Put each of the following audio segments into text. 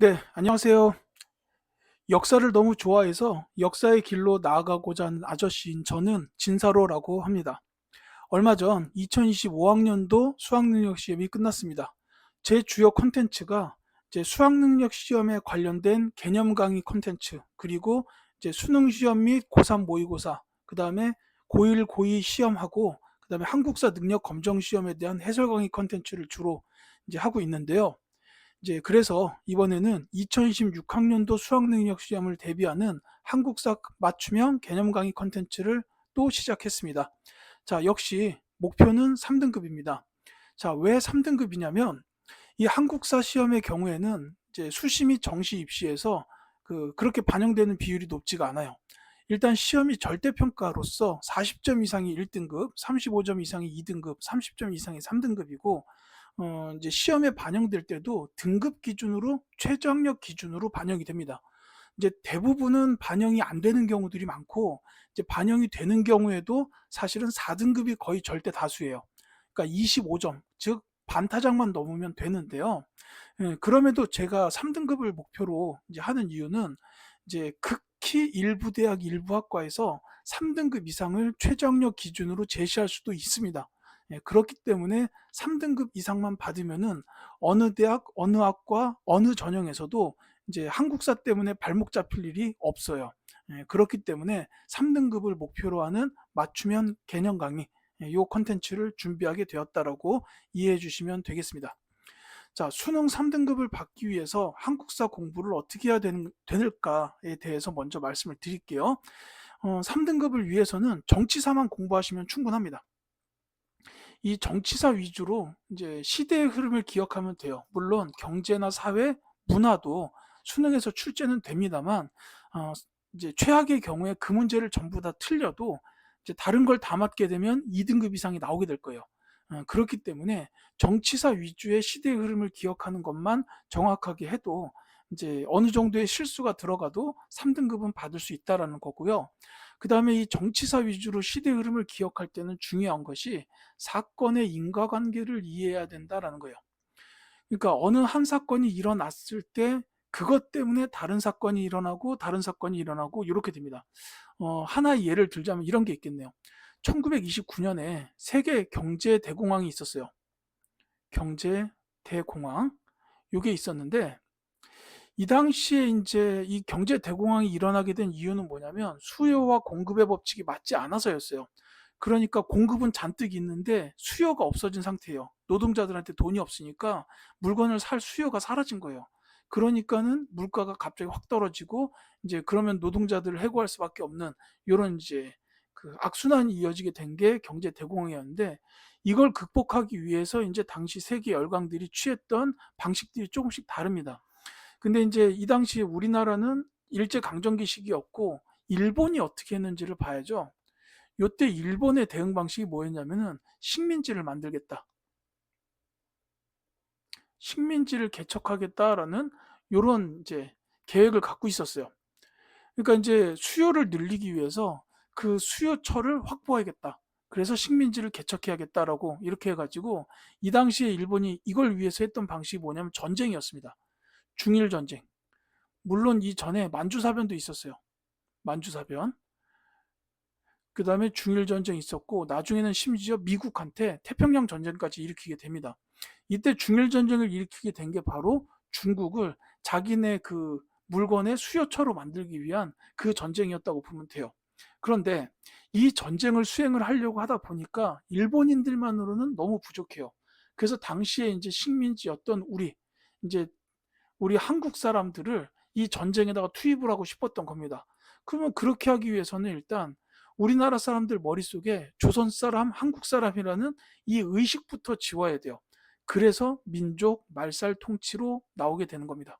네, 안녕하세요. 역사를 너무 좋아해서 역사의 길로 나아가고자 하는 아저씨인 저는 진사로라고 합니다. 얼마 전 2025학년도 수학능력 시험이 끝났습니다. 제 주요 콘텐츠가 이제 수학능력 시험에 관련된 개념 강의 콘텐츠, 그리고 이제 수능 시험 및 고3 모의고사, 그 다음에 고1, 고2 시험하고, 그 다음에 한국사 능력 검정 시험에 대한 해설 강의 콘텐츠를 주로 이제 하고 있는데요. 이제 그래서 이번에는 2026학년도 수학능력 시험을 대비하는 한국사 맞춤형 개념 강의 컨텐츠를 또 시작했습니다. 자, 역시 목표는 3등급입니다. 자, 왜 3등급이냐면 이 한국사 시험의 경우에는 이제 수시 및 정시 입시에서 그렇게 반영되는 비율이 높지가 않아요. 일단 시험이 절대평가로서 40점 이상이 1등급, 35점 이상이 2등급, 30점 이상이 3등급이고, 이제 시험에 반영될 때도 등급 기준으로 최저학력 기준으로 반영이 됩니다. 이제 대부분은 반영이 안 되는 경우들이 많고, 이제 반영이 되는 경우에도 사실은 4등급이 거의 절대 다수예요. 그러니까 25점, 즉 반타작만 넘으면 되는데요. 예, 그럼에도 제가 3등급을 목표로 이제 하는 이유는 이제 극히 일부 대학 일부 학과에서 3등급 이상을 최저학력 기준으로 제시할 수도 있습니다. 예, 그렇기 때문에 3등급 이상만 받으면은 어느 대학, 어느 학과, 어느 전형에서도 이제 한국사 때문에 발목 잡힐 일이 없어요. 예, 그렇기 때문에 3등급을 목표로 하는 맞춤형 개념 강의, 이 컨텐츠를 준비하게 되었다라고 이해해 주시면 되겠습니다. 자, 수능 3등급을 받기 위해서 한국사 공부를 어떻게 해야 되는가에 대해서 먼저 말씀을 드릴게요. 3등급을 위해서는 정치사만 공부하시면 충분합니다. 이 정치사 위주로 이제 시대의 흐름을 기억하면 돼요. 물론 경제나 사회, 문화도 수능에서 출제는 됩니다만, 어, 이제 최악의 경우에 그 문제를 전부 다 틀려도 이제 다른 걸 다 맞게 되면 2등급 이상이 나오게 될 거예요. 그렇기 때문에 정치사 위주의 시대의 흐름을 기억하는 것만 정확하게 해도 이제 어느 정도의 실수가 들어가도 3등급은 받을 수 있다라는 거고요. 그 다음에 이 정치사 위주로 시대 흐름을 기억할 때는 중요한 것이 사건의 인과관계를 이해해야 된다라는 거예요. 그러니까 어느 한 사건이 일어났을 때 그것 때문에 다른 사건이 일어나고 다른 사건이 일어나고 이렇게 됩니다. 하나의 예를 들자면 이런 게 있겠네요. 1929년에 세계 경제 대공황이 있었어요. 경제 대공황. 요게 있었는데 이 당시에 이제 이 경제 대공황이 일어나게 된 이유는 뭐냐면 수요와 공급의 법칙이 맞지 않아서였어요. 그러니까 공급은 잔뜩 있는데 수요가 없어진 상태예요. 노동자들한테 돈이 없으니까 물건을 살 수요가 사라진 거예요. 그러니까는 물가가 갑자기 확 떨어지고 이제 그러면 노동자들을 해고할 수밖에 없는 이런 이제 그 악순환이 이어지게 된 게 경제 대공황이었는데 이걸 극복하기 위해서 이제 당시 세계 열강들이 취했던 방식들이 조금씩 다릅니다. 근데 이제 이 당시에 우리나라는 일제 강점기 시기였고 일본이 어떻게 했는지를 봐야죠. 요때 일본의 대응 방식이 뭐였냐면은 식민지를 만들겠다. 식민지를 개척하겠다라는 요런 이제 계획을 갖고 있었어요. 그러니까 이제 수요를 늘리기 위해서 그 수요처를 확보해야겠다. 그래서 식민지를 개척해야겠다라고 이렇게 해가지고 이 당시에 일본이 이걸 위해서 했던 방식이 뭐냐면 전쟁이었습니다. 중일 전쟁. 물론 이전에 만주사변도 있었어요. 만주사변. 그 다음에 중일전쟁이 있었고 나중에는 심지어 미국한테 태평양 전쟁까지 일으키게 됩니다. 이때 중일전쟁을 일으키게 된 게 바로 중국을 자기네 그 물건의 수요처로 만들기 위한 그 전쟁이었다고 보면 돼요. 그런데 이 전쟁을 수행을 하려고 하다 보니까 일본인들만으로는 너무 부족해요. 그래서 당시에 이제 식민지였던 이제 우리 한국 사람들을 이 전쟁에다가 투입을 하고 싶었던 겁니다. 그러면 그렇게 하기 위해서는 일단 우리나라 사람들 머릿속에 조선 사람, 한국 사람이라는 이 의식부터 지워야 돼요. 그래서 민족 말살 통치로 나오게 되는 겁니다.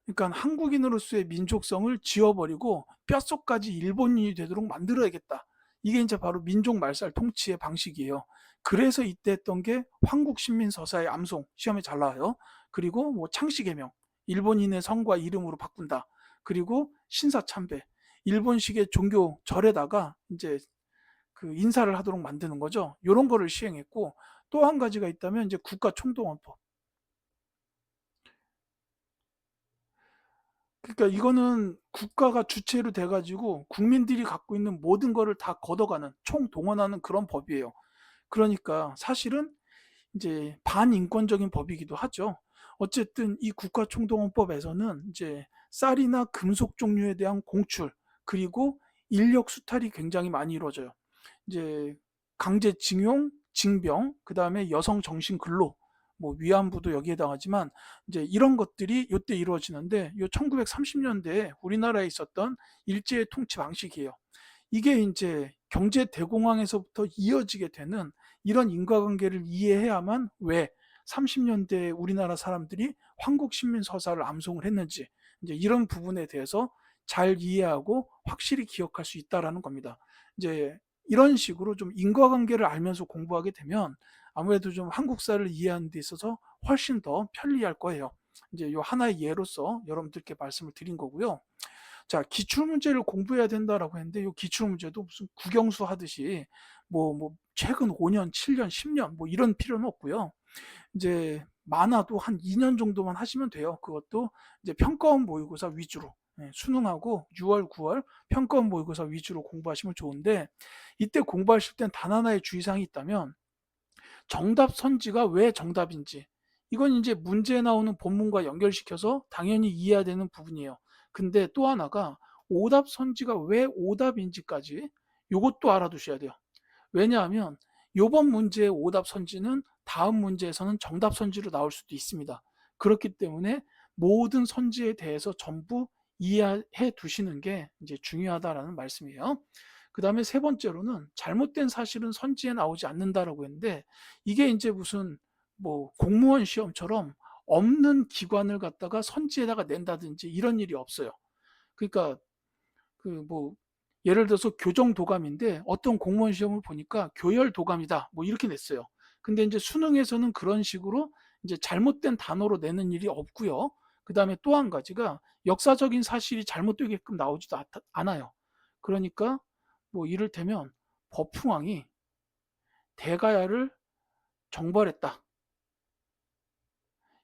그러니까 한국인으로서의 민족성을 지워버리고 뼛속까지 일본인이 되도록 만들어야겠다. 이게 이제 바로 민족 말살 통치의 방식이에요. 그래서 이때 했던 게 황국신민서사의 암송 시험에 잘 나와요. 그리고 뭐 창씨개명 일본인의 성과 이름으로 바꾼다. 그리고 신사참배 일본식의 종교 절에다가 이제 그 인사를 하도록 만드는 거죠. 이런 거를 시행했고 또 한 가지가 있다면 이제 국가총동원법. 그러니까 이거는 국가가 주체로 돼가지고 국민들이 갖고 있는 모든 거를 다 걷어가는, 총동원하는 그런 법이에요. 그러니까 사실은 이제 반인권적인 법이기도 하죠. 어쨌든 이 국가총동원법에서는 이제 쌀이나 금속 종류에 대한 공출, 그리고 인력 수탈이 굉장히 많이 이루어져요. 이제 강제징용, 징병, 그 다음에 여성 정신 근로, 뭐 위안부도 여기에 해당하지만 이제 이런 것들이 이때 이루어지는데, 요 1930년대에 우리나라에 있었던 일제의 통치 방식이에요. 이게 이제 경제 대공황에서부터 이어지게 되는 이런 인과관계를 이해해야만 왜 30년대 우리나라 사람들이 황국신민서사를 암송을 했는지, 이제 이런 부분에 대해서 잘 이해하고 확실히 기억할 수 있다라는 겁니다. 이제 이런 식으로 좀 인과관계를 알면서 공부하게 되면 아무래도 좀 한국사를 이해하는 데 있어서 훨씬 더 편리할 거예요. 이제 요 하나의 예로서 여러분들께 말씀을 드린 거고요. 자, 기출문제를 공부해야 된다라고 했는데, 이 기출문제도 무슨 국영수 하듯이 뭐 최근 5년, 7년, 10년 뭐 이런 필요는 없고요. 이제 많아도 한 2년 정도만 하시면 돼요. 그것도 이제 평가원 모의고사 위주로. 수능하고 6월, 9월 평가원 모의고사 위주로 공부하시면 좋은데, 이때 공부하실 땐 단 하나의 주의사항이 있다면, 정답 선지가 왜 정답인지, 이건 이제 문제에 나오는 본문과 연결시켜서 당연히 이해해야 되는 부분이에요. 근데 또 하나가 오답 선지가 왜 오답인지까지 이것도 알아두셔야 돼요. 왜냐하면 이번 문제의 오답 선지는 다음 문제에서는 정답 선지로 나올 수도 있습니다. 그렇기 때문에 모든 선지에 대해서 전부 이해해 두시는 게 이제 중요하다라는 말씀이에요. 그 다음에 세 번째로는 잘못된 사실은 선지에 나오지 않는다라고 했는데, 이게 이제 무슨 뭐 공무원 시험처럼 없는 기관을 갖다가 선지에다가 낸다든지 이런 일이 없어요. 그러니까 그 뭐 예를 들어서 교정 도감인데 어떤 공무원 시험을 보니까 교열 도감이다 뭐 이렇게 냈어요. 근데 이제 수능에서는 그런 식으로 이제 잘못된 단어로 내는 일이 없고요. 그 다음에 또 한 가지가 역사적인 사실이 잘못되게끔 나오지도 않아요. 그러니까 뭐 이를테면 법흥왕이 대가야를 정벌했다,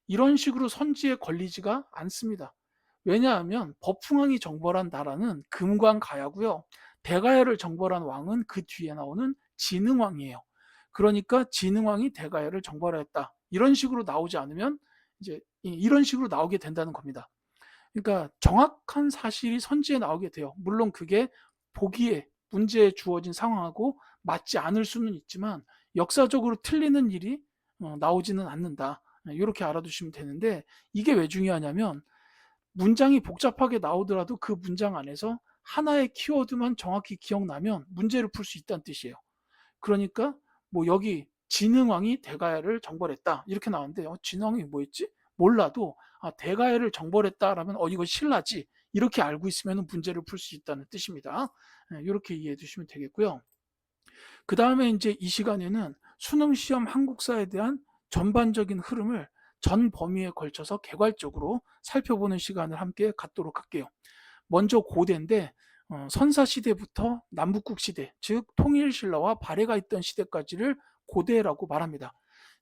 이런 식으로 선지에 걸리지가 않습니다. 왜냐하면 법흥왕이 정벌한 나라는 금관가야고요. 대가야를 정벌한 왕은 그 뒤에 나오는 진흥왕이에요. 그러니까 진흥왕이 대가야를 정벌했다, 이런 식으로 나오지 않으면 이제 이런 식으로 나오게 된다는 겁니다. 그러니까 정확한 사실이 선지에 나오게 돼요. 물론 그게 보기에 문제에 주어진 상황하고 맞지 않을 수는 있지만 역사적으로 틀리는 일이 나오지는 않는다. 이렇게 알아두시면 되는데, 이게 왜 중요하냐면 문장이 복잡하게 나오더라도 그 문장 안에서 하나의 키워드만 정확히 기억나면 문제를 풀 수 있다는 뜻이에요. 그러니까 뭐 여기 진흥왕이 대가야를 정벌했다 이렇게 나왔는데, 진흥왕이 뭐였지? 몰라도 대가야를 정벌했다라면 이거 신라지 이렇게 알고 있으면 문제를 풀 수 있다는 뜻입니다. 이렇게 이해해 주시면 되겠고요. 그 다음에 이제 이 시간에는 수능 시험 한국사에 대한 전반적인 흐름을 전 범위에 걸쳐서 개괄적으로 살펴보는 시간을 함께 갖도록 할게요. 먼저 고대인데 선사시대부터 남북국 시대, 즉 통일신라와 발해가 있던 시대까지를 고대라고 말합니다.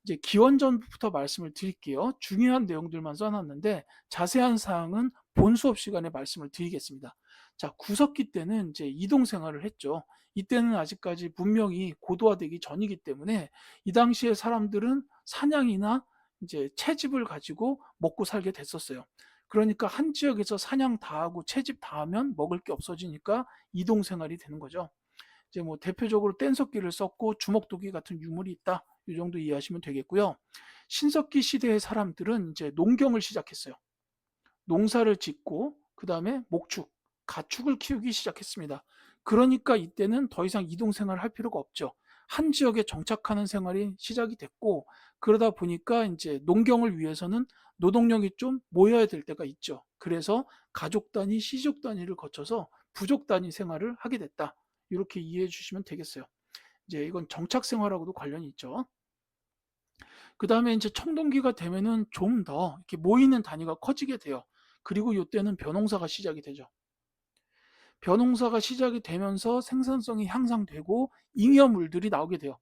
이제 기원전부터 말씀을 드릴게요. 중요한 내용들만 써놨는데 자세한 사항은 본 수업 시간에 말씀을 드리겠습니다. 자, 구석기 때는 이제 이동 생활을 했죠. 이때는 아직까지 문명이 고도화되기 전이기 때문에 이 당시에 사람들은 사냥이나 이제 채집을 가지고 먹고 살게 됐었어요. 그러니까 한 지역에서 사냥 다 하고 채집 다 하면 먹을 게 없어지니까 이동 생활이 되는 거죠. 이제 뭐 대표적으로 뗀석기를 썼고 주먹도기 같은 유물이 있다, 이 정도 이해하시면 되겠고요. 신석기 시대의 사람들은 이제 농경을 시작했어요. 농사를 짓고 그 다음에 목축, 가축을 키우기 시작했습니다. 그러니까 이때는 더 이상 이동 생활을 할 필요가 없죠. 한 지역에 정착하는 생활이 시작이 됐고, 그러다 보니까 이제 농경을 위해서는 노동력이 좀 모여야 될 때가 있죠. 그래서 가족 단위, 시족 단위를 거쳐서 부족 단위 생활을 하게 됐다, 이렇게 이해해 주시면 되겠어요. 이제 이건 정착 생활하고도 관련이 있죠. 그 다음에 이제 청동기가 되면은 좀 더 이렇게 모이는 단위가 커지게 돼요. 그리고 이때는 벼농사가 시작이 되죠. 벼농사가 시작이 되면서 생산성이 향상되고 잉여물들이 나오게 돼요.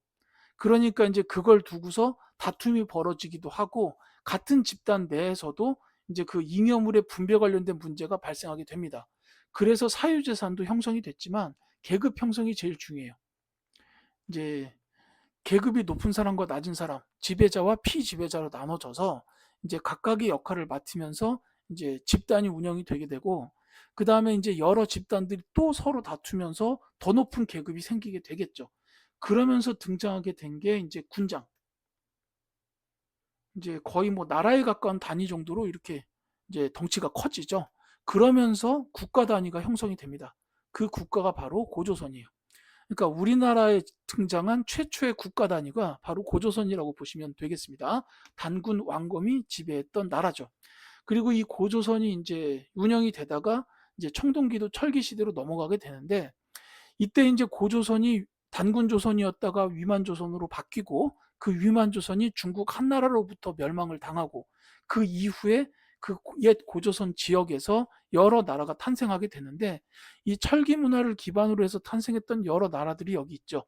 그러니까 이제 그걸 두고서 다툼이 벌어지기도 하고, 같은 집단 내에서도 이제 그 잉여물의 분배 관련된 문제가 발생하게 됩니다. 그래서 사유재산도 형성이 됐지만 계급 형성이 제일 중요해요. 이제 계급이 높은 사람과 낮은 사람, 지배자와 피지배자로 나눠져서 이제 각각의 역할을 맡으면서 이제 집단이 운영이 되게 되고, 그 다음에 이제 여러 집단들이 또 서로 다투면서 더 높은 계급이 생기게 되겠죠. 그러면서 등장하게 된 게 이제 군장. 이제 거의 뭐 나라에 가까운 단위 정도로 이렇게 이제 덩치가 커지죠. 그러면서 국가 단위가 형성이 됩니다. 그 국가가 바로 고조선이에요. 그러니까 우리나라에 등장한 최초의 국가 단위가 바로 고조선이라고 보시면 되겠습니다. 단군 왕검이 지배했던 나라죠. 그리고 이 고조선이 이제 운영이 되다가 이제 청동기도 철기 시대로 넘어가게 되는데, 이때 이제 고조선이 단군조선이었다가 위만조선으로 바뀌고, 그 위만조선이 중국 한나라로부터 멸망을 당하고, 그 이후에 그 옛 고조선 지역에서 여러 나라가 탄생하게 되는데, 이 철기 문화를 기반으로 해서 탄생했던 여러 나라들이 여기 있죠.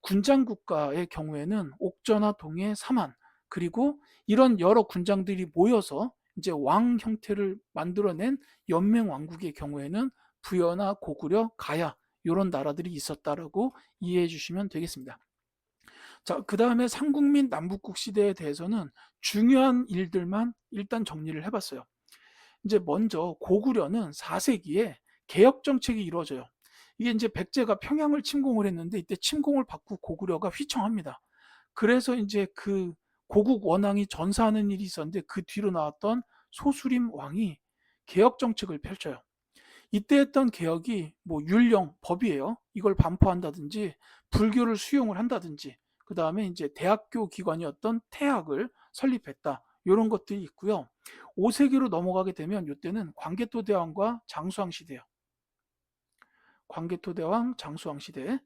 군장 국가의 경우에는 옥저나 동해, 삼한, 그리고 이런 여러 군장들이 모여서 이제 왕 형태를 만들어낸 연맹 왕국의 경우에는 부여나 고구려, 가야, 이런 나라들이 있었다라고 이해해 주시면 되겠습니다. 자, 그 다음에 삼국민 남북국 시대에 대해서는 중요한 일들만 일단 정리를 해봤어요. 이제 먼저 고구려는 4세기에 개혁 정책이 이루어져요. 이게 이제 백제가 평양을 침공을 했는데, 이때 침공을 받고 고구려가 휘청합니다. 그래서 이제 그 고국 원앙이 전사하는 일이 있었는데, 그 뒤로 나왔던 소수림 왕이 개혁 정책을 펼쳐요. 이때 했던 개혁이 뭐 율령, 법이에요. 이걸 반포한다든지 불교를 수용을 한다든지, 그 다음에 이제 대학교 기관이었던 태학을 설립했다. 이런 것들이 있고요. 5세기로 넘어가게 되면 이때는 광개토대왕과 장수왕 시대예요. 광개토대왕, 장수왕 시대.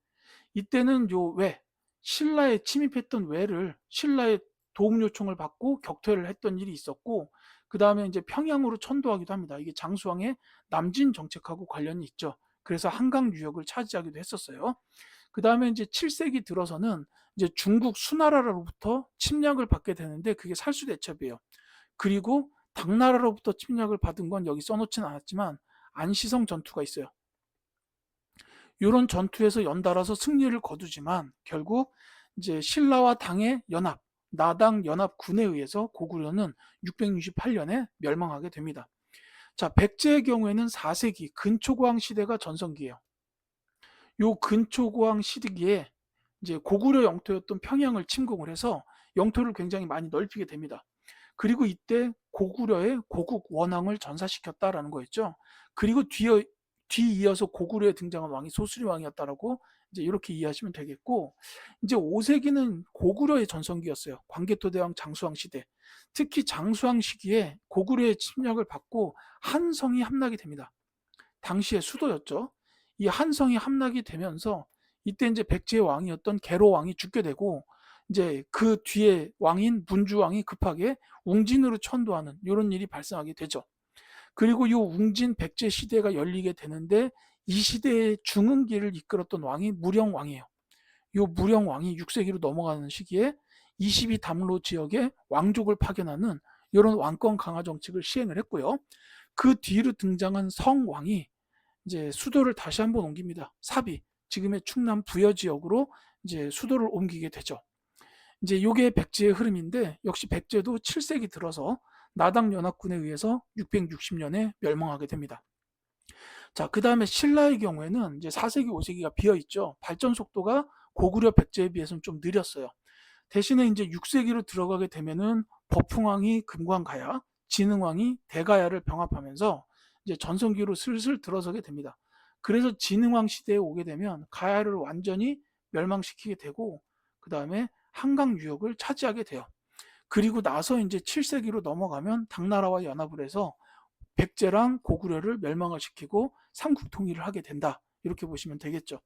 이때는 요 외, 신라에 침입했던 외를 신라의 도움 요청을 받고 격퇴를 했던 일이 있었고, 그 다음에 이제 평양으로 천도하기도 합니다. 이게 장수왕의 남진 정책하고 관련이 있죠. 그래서 한강 유역을 차지하기도 했었어요. 그 다음에 이제 7세기 들어서는 이제 중국 수나라로부터 침략을 받게 되는데, 그게 살수대첩이에요. 그리고 당나라로부터 침략을 받은 건 여기 써놓지는 않았지만 안시성 전투가 있어요. 이런 전투에서 연달아서 승리를 거두지만 결국 이제 신라와 당의 연합, 나당 연합군에 의해서 고구려는 668년에 멸망하게 됩니다. 자, 백제의 경우에는 4세기 근초고왕 시대가 전성기예요. 요 근초고왕 시기에 이제 고구려 영토였던 평양을 침공을 해서 영토를 굉장히 많이 넓히게 됩니다. 그리고 이때 고구려의 고국 원왕을 전사시켰다라는 거였죠. 그리고 뒤이어서 고구려에 등장한 왕이 소수리 왕이었다라고 이제 이렇게 이해하시면 되겠고, 이제 5세기는 고구려의 전성기였어요. 광개토대왕, 장수왕 시대. 특히 장수왕 시기에 고구려의 침략을 받고 한성이 함락이 됩니다. 당시의 수도였죠. 이 한성이 함락이 되면서 이때 이제 백제의 왕이었던 계로 왕이 죽게 되고, 이제 그 뒤에 왕인 문주 왕이 급하게 웅진으로 천도하는 이런 일이 발생하게 되죠. 그리고 이 웅진 백제 시대가 열리게 되는데, 이 시대의 중흥기를 이끌었던 왕이 무령 왕이에요. 이 무령 왕이 6세기로 넘어가는 시기에 22담로 지역에 왕족을 파견하는 이런 왕권 강화 정책을 시행을 했고요. 그 뒤로 등장한 성왕이 이제 수도를 다시 한번 옮깁니다. 사비, 지금의 충남 부여 지역으로 이제 수도를 옮기게 되죠. 이제 이게 백제의 흐름인데, 역시 백제도 7세기 들어서 나당 연합군에 의해서 660년에 멸망하게 됩니다. 자, 그 다음에 신라의 경우에는 이제 4세기, 5세기가 비어 있죠. 발전 속도가 고구려 백제에 비해서는 좀 느렸어요. 대신에 이제 6세기로 들어가게 되면은 법흥왕이 금광가야, 진흥왕이 대가야를 병합하면서 이제 전성기로 슬슬 들어서게 됩니다. 그래서 진흥왕 시대에 오게 되면 가야를 완전히 멸망시키게 되고, 그 다음에 한강 유역을 차지하게 돼요. 그리고 나서 이제 7세기로 넘어가면 당나라와 연합을 해서 백제랑 고구려를 멸망을 시키고 삼국 통일을 하게 된다. 이렇게 보시면 되겠죠.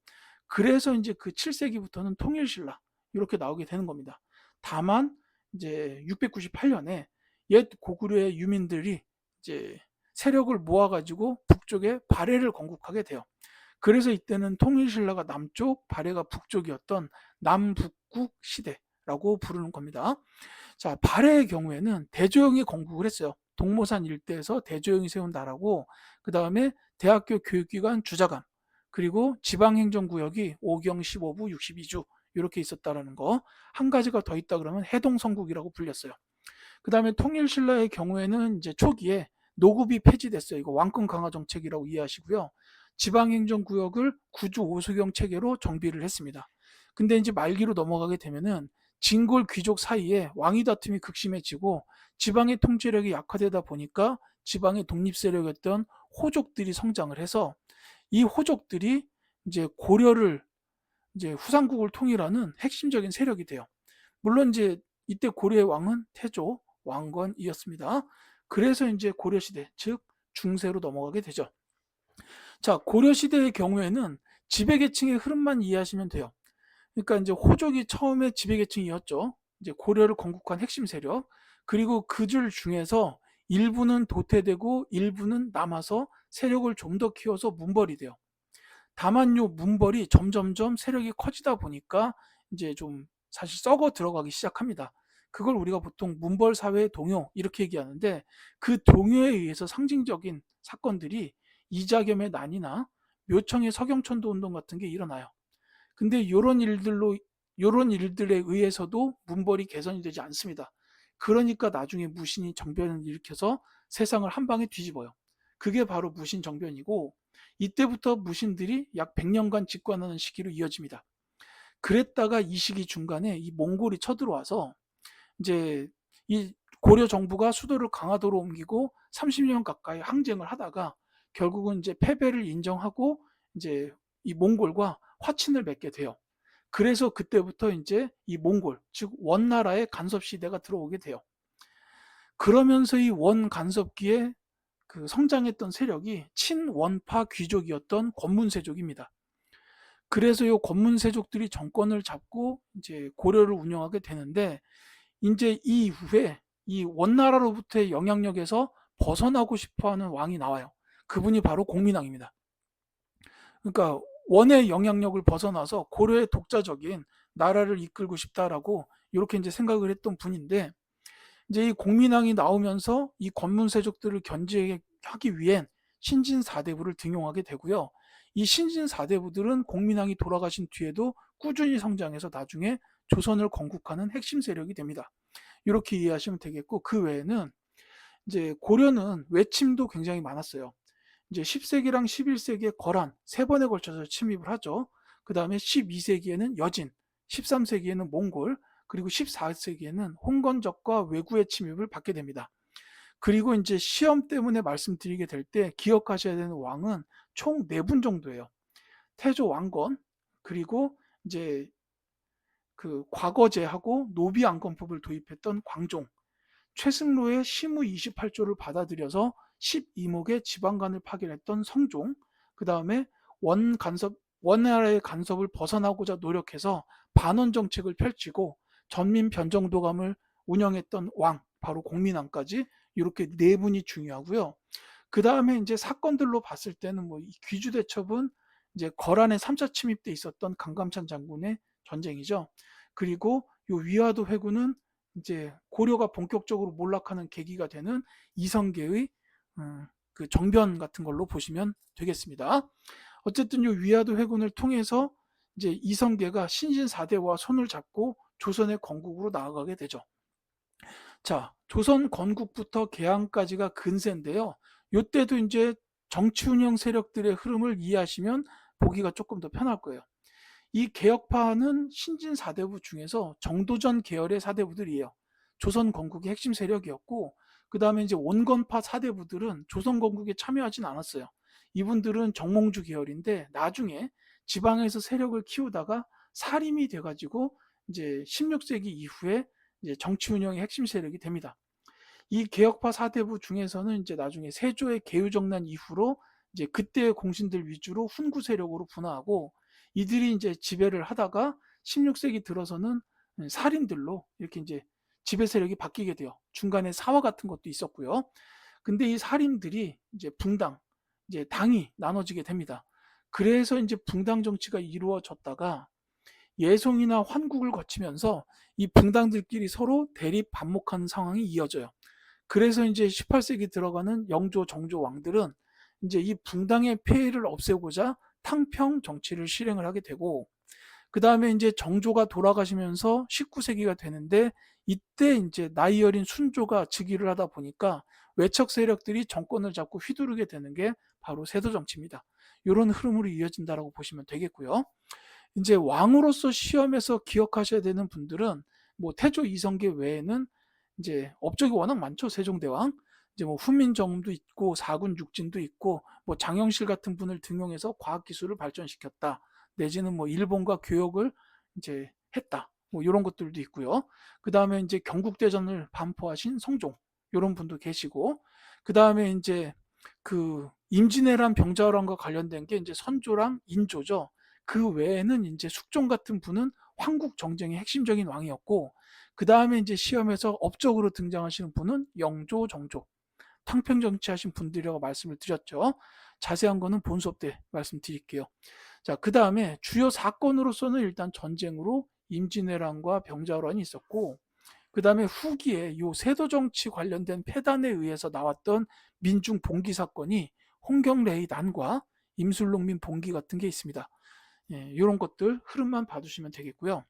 그래서 이제 그 7세기부터는 통일신라 이렇게 나오게 되는 겁니다. 다만 이제 698년에 옛 고구려의 유민들이 이제 세력을 모아가지고 북쪽에 발해를 건국하게 돼요. 그래서 이때는 통일신라가 남쪽, 발해가 북쪽이었던 남북국 시대, 정치라고 부르는 겁니다. 자, 발해의 경우에는 대조영이 건국을 했어요. 동모산 일대에서 대조영이 세운 나라고, 그 다음에 대학교 교육기관 주자감, 그리고 지방행정구역이 5경 15부 62주 이렇게 있었다라는 거. 한 가지가 더 있다 그러면 해동성국이라고 불렸어요. 그 다음에 통일신라의 경우에는 이제 초기에 노급이 폐지됐어요. 이거 왕권 강화 정책이라고 이해하시고요. 지방행정구역을 구주 오수경 체계로 정비를 했습니다. 근데 이제 말기로 넘어가게 되면은 진골 귀족 사이에 왕위 다툼이 극심해지고 지방의 통제력이 약화되다 보니까 지방의 독립 세력이었던 호족들이 성장을 해서 이 호족들이 이제 고려를 이제 후삼국을 통일하는 핵심적인 세력이 돼요. 물론 이제 이때 고려의 왕은 태조 왕건이었습니다. 그래서 이제 고려시대, 즉 중세로 넘어가게 되죠. 자, 고려시대의 경우에는 지배계층의 흐름만 이해하시면 돼요. 그러니까 이제 호족이 처음에 지배계층이었죠. 이제 고려를 건국한 핵심 세력. 그리고 그 줄 중에서 일부는 도태되고 일부는 남아서 세력을 좀 더 키워서 문벌이 돼요. 다만 요 문벌이 점점점 세력이 커지다 보니까 이제 좀 사실 썩어 들어가기 시작합니다. 그걸 우리가 보통 문벌 사회의 동요 이렇게 얘기하는데 그 동요에 의해서 상징적인 사건들이 이자겸의 난이나 묘청의 서경천도 운동 같은 게 일어나요. 근데 요런 일들에 의해서도 문벌이 개선이 되지 않습니다. 그러니까 나중에 무신이 정변을 일으켜서 세상을 한 방에 뒤집어요. 그게 바로 무신 정변이고 이때부터 무신들이 약 100년간 집권하는 시기로 이어집니다. 그랬다가 이 시기 중간에 이 몽골이 쳐들어와서 이제 이 고려 정부가 수도를 강화도로 옮기고 30년 가까이 항쟁을 하다가 결국은 이제 패배를 인정하고 이제 이 몽골과 화친을 맺게 돼요. 그래서 그때부터 이제 이 몽골, 즉 원나라의 간섭 시대가 들어오게 돼요. 그러면서 이 원간섭기에 그 성장했던 세력이 친원파 귀족이었던 권문세족입니다. 그래서 이 권문세족들이 정권을 잡고 이제 고려를 운영하게 되는데 이제 이 이후에 이 원나라로부터의 영향력에서 벗어나고 싶어하는 왕이 나와요. 그분이 바로 공민왕입니다. 그러니까 원의 영향력을 벗어나서 고려의 독자적인 나라를 이끌고 싶다라고 이렇게 이제 생각을 했던 분인데 이제 이 공민왕이 나오면서 이 권문세족들을 견제하기 위해 신진사대부를 등용하게 되고요. 이 신진사대부들은 공민왕이 돌아가신 뒤에도 꾸준히 성장해서 나중에 조선을 건국하는 핵심 세력이 됩니다. 이렇게 이해하시면 되겠고 그 외에는 이제 고려는 외침도 굉장히 많았어요. 이제 10세기랑 11세기에 거란 세 번에 걸쳐서 침입을 하죠. 그 다음에 12세기에는 여진, 13세기에는 몽골, 그리고 14세기에는 홍건적과 왜구의 침입을 받게 됩니다. 그리고 이제 시험 때문에 말씀드리게 될 때 기억하셔야 되는 왕은 총 4분 정도예요. 태조 왕건, 그리고 이제 그 과거제하고 노비안건법을 도입했던 광종, 최승로의 시무 28조를 받아들여서 12목의 지방간을 파견했던 성종, 그 다음에 원나라의 간섭을 벗어나고자 노력해서 반원 정책을 펼치고 전민 변정도감을 운영했던 왕, 바로 공민왕까지 이렇게 네 분이 중요하고요. 그 다음에 이제 사건들로 봤을 때는 뭐 귀주대첩은 이제 거란의 3차 침입 때 있었던 강감찬 장군의 전쟁이죠. 그리고 요 위화도 회군은 이제 고려가 본격적으로 몰락하는 계기가 되는 이성계의 그 정변 같은 걸로 보시면 되겠습니다. 어쨌든 요 위화도 회군을 통해서 이제 이성계가 신진사대와 손을 잡고 조선의 건국으로 나아가게 되죠. 자, 조선 건국부터 개항까지가 근세인데요. 요때도 이제 정치 운영 세력들의 흐름을 이해하시면 보기가 조금 더 편할 거예요. 이 개혁파는 신진 사대부 중에서 정도전 계열의 사대부들이에요. 조선 건국의 핵심 세력이었고 그 다음에 이제 온건파 사대부들은 조선 건국에 참여하진 않았어요. 이분들은 정몽주 계열인데 나중에 지방에서 세력을 키우다가 사림이 돼가지고 이제 16세기 이후에 이제 정치 운영의 핵심 세력이 됩니다. 이 개혁파 사대부 중에서는 이제 나중에 세조의 개유정난 이후로 이제 그때의 공신들 위주로 훈구 세력으로 분화하고 이들이 이제 지배를 하다가 16세기 들어서는 살인들로 이렇게 이제 지배 세력이 바뀌게 돼요. 중간에 사화 같은 것도 있었고요. 근데 이 살인들이 이제 붕당, 이제 당이 나눠지게 됩니다. 그래서 이제 붕당 정치가 이루어졌다가 예송이나 환국을 거치면서 이 붕당들끼리 서로 대립 반목하는 상황이 이어져요. 그래서 이제 18세기 들어가는 영조, 정조 왕들은 이제 이 붕당의 폐해를 없애고자 탕평 정치를 실행을 하게 되고, 그 다음에 이제 정조가 돌아가시면서 19세기가 되는데, 이때 이제 나이 어린 순조가 즉위를 하다 보니까 외척 세력들이 정권을 잡고 휘두르게 되는 게 바로 세도 정치입니다. 이런 흐름으로 이어진다라고 보시면 되겠고요. 이제 왕으로서 시험에서 기억하셔야 되는 분들은 뭐 태조 이성계 외에는 이제 업적이 워낙 많죠. 세종대왕. 이제 뭐 훈민정음도 있고 사군 육진도 있고 뭐 장영실 같은 분을 등용해서 과학기술을 발전시켰다. 내지는 뭐 일본과 교역을 이제 했다. 뭐 이런 것들도 있고요. 그 다음에 이제 경국대전을 반포하신 성종 이런 분도 계시고, 그 다음에 이제 그 임진왜란 병자호란과 관련된 게 이제 선조랑 인조죠. 그 외에는 이제 숙종 같은 분은 황국 정쟁의 핵심적인 왕이었고, 그 다음에 이제 시험에서 업적으로 등장하시는 분은 영조, 정조, 탕평 정치하신 분들이라고 말씀을 드렸죠. 자세한 거는 본 수업 때 말씀드릴게요. 자, 그 다음에 주요 사건으로서는 일단 전쟁으로 임진왜란과 병자호란이 있었고, 그 다음에 후기에 요 세도 정치 관련된 폐단에 의해서 나왔던 민중 봉기 사건이 홍경래의 난과 임술롱민 봉기 같은 게 있습니다. 예, 이런 것들 흐름만 봐두시면 되겠고요.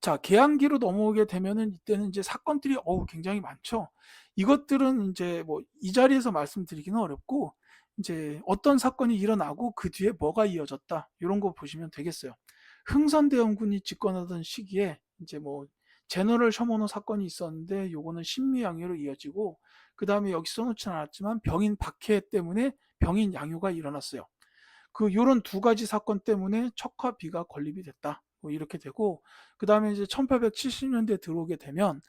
자, 개항기로 넘어오게 되면은 이때는 이제 사건들이 굉장히 많죠. 이것들은 이제 뭐 이 자리에서 말씀드리기는 어렵고, 이제 어떤 사건이 일어나고 그 뒤에 뭐가 이어졌다 이런 거 보시면 되겠어요. 흥선대원군이 집권하던 시기에 이제 뭐 제너럴 셔머너 사건이 있었는데 요거는 신미양요로 이어지고, 그 다음에 여기 써놓지는 않았지만 병인 박해 때문에 병인 양요가 일어났어요. 그 요런 두 가지 사건 때문에 척화 비가 건립이 됐다. 뭐 이렇게 되고, 그 다음에 이제 1870년대 들어오게 되면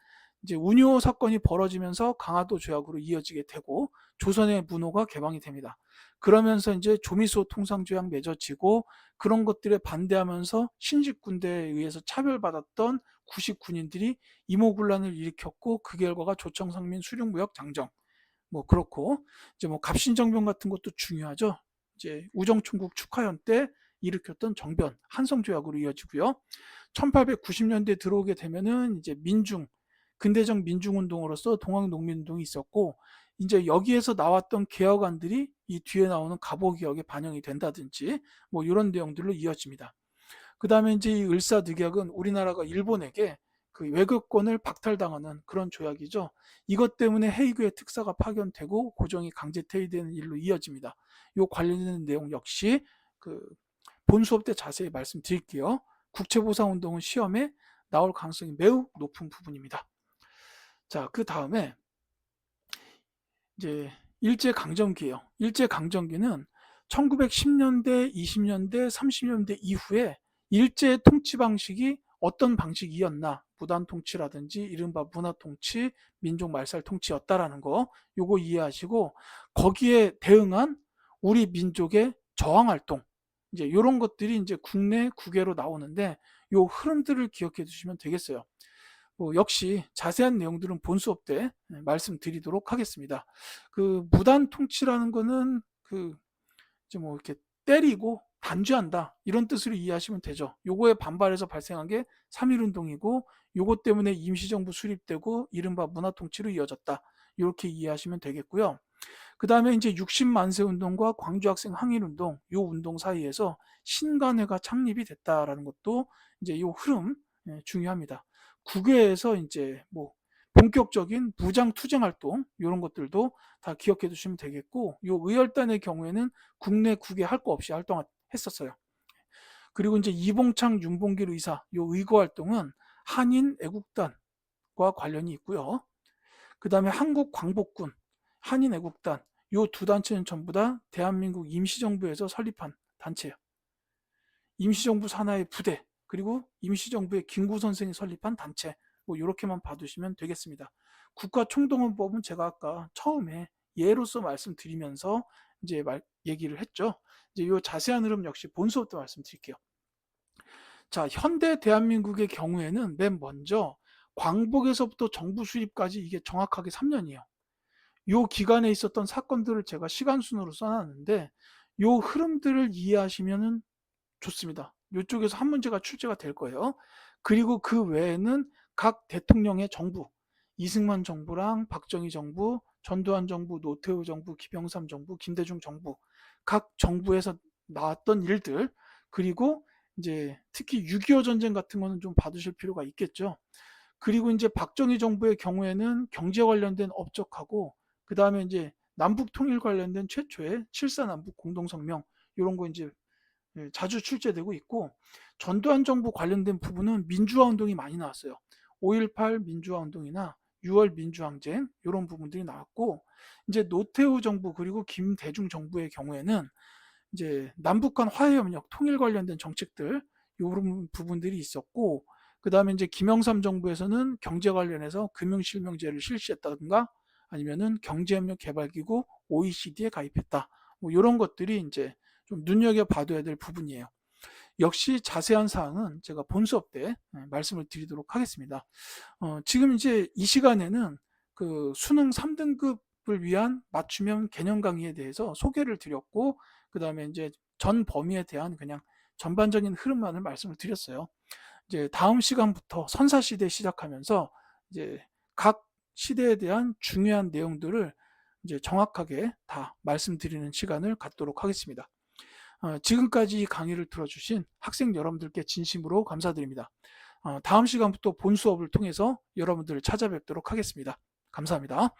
이제 운요 사건이 벌어지면서 강화도 조약으로 이어지게 되고 조선의 문호가 개방이 됩니다. 그러면서 이제 조미소 통상조약 맺어지고, 그런 것들에 반대하면서 신직군대에 의해서 차별받았던 구식 군인들이 이모군란을 일으켰고, 그 결과가 조청상민 수륙무역 장정, 뭐 그렇고, 이제 뭐 갑신정변 같은 것도 중요하죠. 이제 우정총국 축하연 때 일으켰던 정변, 한성조약으로 이어지고요. 1890년대 들어오게 되면은 이제 근대적 민중운동으로서 동학농민운동이 있었고, 이제 여기에서 나왔던 개혁안들이 이 뒤에 나오는 갑오개혁에 반영이 된다든지 뭐 이런 내용들로 이어집니다. 그 다음에 이제 이 을사늑약은 우리나라가 일본에게 그 외교권을 박탈당하는 그런 조약이죠. 이것 때문에 헤이그의 특사가 파견되고 고종이 강제 퇴위되는 일로 이어집니다. 이 관련된 내용 역시 그 본 수업 때 자세히 말씀드릴게요. 국채보상운동은 시험에 나올 가능성이 매우 높은 부분입니다. 자, 그 다음에 이제 일제강점기예요. 일제강점기는 1910년대, 20년대, 30년대 이후에 일제 통치 방식이 어떤 방식이었나, 무단 통치라든지 이른바 문화 통치, 민족 말살 통치였다라는 거, 요거 이해하시고 거기에 대응한 우리 민족의 저항 활동, 이제 이런 것들이 이제 국내 국외로 나오는데 요 흐름들을 기억해 두시면 되겠어요. 역시 자세한 내용들은 본 수업 때 말씀드리도록 하겠습니다. 그 무단 통치라는 거는 그 이제 뭐 이렇게 때리고 단죄한다 이런 뜻으로 이해하시면 되죠. 요거에 반발해서 발생한 게 3.1 운동이고, 요것 때문에 임시정부 수립되고 이른바 문화통치로 이어졌다. 이렇게 이해하시면 되겠고요. 그 다음에 이제 60만세 운동과 광주학생 항일운동, 요 운동 사이에서 신간회가 창립이 됐다라는 것도 이제 요 흐름 중요합니다. 국외에서 이제 뭐 본격적인 무장 투쟁 활동 이런 것들도 다 기억해 두시면 되겠고, 요 의열단의 경우에는 국내 국외 할 거 없이 활동했었어요. 그리고 이제 이봉창, 윤봉길 의사 요 의거 활동은 한인 애국단과 관련이 있고요. 그 다음에 한국광복군, 한인애국단 요 두 단체는 전부 다 대한민국 임시정부에서 설립한 단체예요. 임시정부 산하의 부대, 그리고 임시정부의 김구 선생이 설립한 단체, 뭐 이렇게만 봐두시면 되겠습니다. 국가총동원법은 제가 아까 처음에 예로서 말씀드리면서 이제 얘기를 했죠. 이제 이 자세한 흐름 역시 본 수업 때 말씀드릴게요. 자, 현대 대한민국의 경우에는 맨 먼저 광복에서부터 정부 수립까지 이게 정확하게 3년이에요. 요 기간에 있었던 사건들을 제가 시간 순으로 써놨는데 요 흐름들을 이해하시면 좋습니다. 이쪽에서 한 문제가 출제가 될 거예요. 그리고 그 외에는 각 대통령의 정부, 이승만 정부랑 박정희 정부, 전두환 정부, 노태우 정부, 김영삼 정부, 김대중 정부, 각 정부에서 나왔던 일들, 그리고 이제 특히 6.25 전쟁 같은 거는 좀 봐두실 필요가 있겠죠. 그리고 이제 박정희 정부의 경우에는 경제 관련된 업적하고, 그 다음에 이제 남북 통일 관련된 최초의 7.4 남북 공동성명, 이런 거 이제 자주 출제되고 있고, 전두환 정부 관련된 부분은 민주화 운동이 많이 나왔어요. 5.18 민주화 운동이나 6월 민주항쟁 이런 부분들이 나왔고, 이제 노태우 정부 그리고 김대중 정부의 경우에는 이제 남북 간 화해협력 통일 관련된 정책들 이런 부분들이 있었고, 그 다음에 이제 김영삼 정부에서는 경제 관련해서 금융실명제를 실시했다든가 아니면은 경제협력개발기구 OECD에 가입했다. 뭐 이런 것들이 이제 좀 눈여겨봐둬야 될 부분이에요. 역시 자세한 사항은 제가 본 수업 때 말씀을 드리도록 하겠습니다. 지금 이제 이 시간에는 그 수능 3등급을 위한 맞춤형 개념 강의에 대해서 소개를 드렸고, 그 다음에 이제 전 범위에 대한 그냥 전반적인 흐름만을 말씀을 드렸어요. 이제 다음 시간부터 선사시대 시작하면서 이제 각 시대에 대한 중요한 내용들을 이제 정확하게 다 말씀드리는 시간을 갖도록 하겠습니다. 지금까지 이 강의를 들어주신 학생 여러분들께 진심으로 감사드립니다. 다음 시간부터 본 수업을 통해서 여러분들을 찾아뵙도록 하겠습니다. 감사합니다.